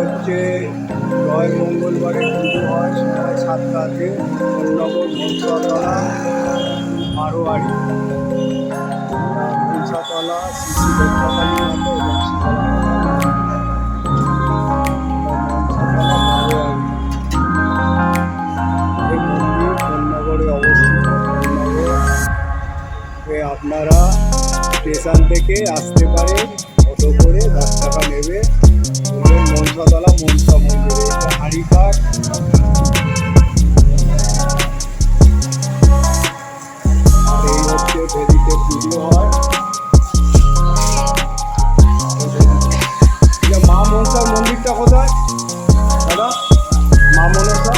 হচ্ছে জয় মঙ্গলবারে পুজো হয় সকাল 7টাতে নগর মনসাতলা বারোয়ারি মনসাতলা শ্রী রক্ষাকালী মাতা এবং শীতলা মনসাতলা বারোয়ারি এই মন্দির ধননগরে অবস্থিত। ধননগরে আপনারা স্টেশন থেকে আসতে পারেন, অটো করে 10 টাকা নেবে। মনসাতলা মনসা মন্দিরে হাড়িঘাট আর এই হচ্ছে ভেদিতে পুজো হয়। মা মনসার মন্দিরটা কোথায় দাদা? মা মনসা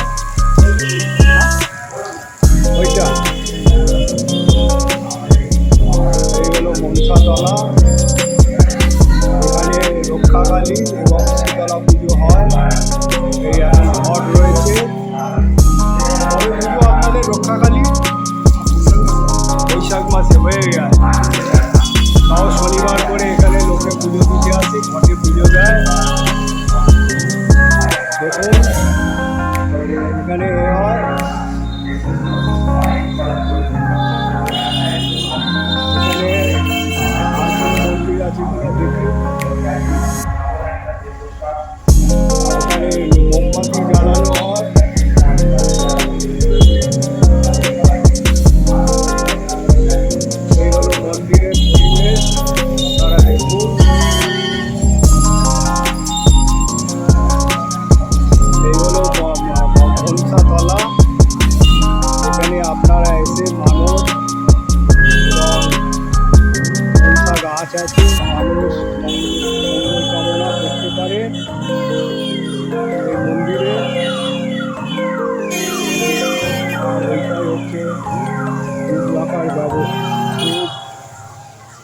ওইটা, এই হলো মনসাতলা। এখানে রক্ষাকালী এবং শীতলা পুজো হয়। এই এখন ঘট রয়েছে। কবে পুজো আপনাদের রক্ষাকালী? বৈশাখ মাসে হয়ে যায়। তাও শনিবার করে এখানে লোকে পুজো দিতে আসে, ঘটে পুজো দেয়। দেখুন এখানে এ হয়, মন্দির আছে কিনা দেখি। ওখানে মোমবাতি জ্বালানো হয়। এই হলো মন্দিরের পরিবেশ, আপনারা দেখুন। এই হলো মনসাতলা। এখানে আপনারা এসে মানত এবং মনসা গাছ আছে, মানুষ মঙ্গল কামনা করতে পারে এই মন্দিরে। আর এইটাই হচ্ছে ধূপ রাখার ব্যবস্থা, ধূপ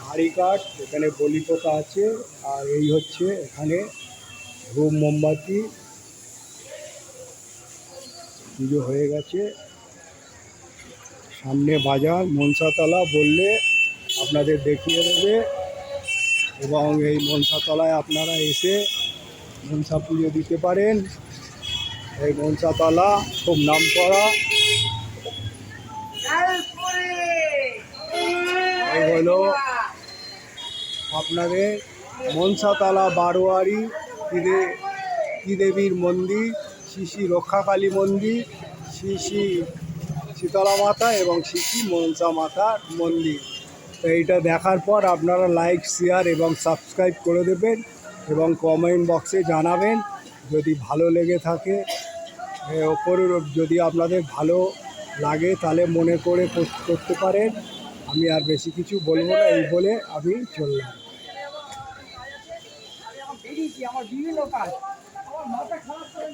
হাড়িঘাট, এখানে বলি পোকা আছে। আর এই হচ্ছে এখানে ধূপ মোমবাতি পুজো হয়ে গেছে। সামনে বাজার মনসাতলা বললে আপনাদের দেখিয়ে দেবে এবং এই মনসাতলায় আপনারা এসে মনসা পুজো দিতে পারেন। এই মনসাতলা খুব নামকরা। এই হলো আপনাদের মনসাতলা বারোয়ারি কি দেবীর মন্দির, শ্রী রক্ষাকালী মন্দির, শ্রী শীতলা মাতা এবং শ্রী মনসা মাতার মন্দির। তো এইটা দেখার পর আপনারা লাইক, শেয়ার এবং সাবস্ক্রাইব করে দেবেন এবং কমেন্ট বক্সে জানাবেন যদি ভালো লেগে থাকে। ওপরের যদি আপনাদের ভালো লাগে তাহলে মনে করে পোস্ট করতে পারেন। আমি আর বেশি কিছু বলবো না, এই বলে আমি চললাম। আমার বিভিন্ন কাজ, আমার মাথা খারাপ করে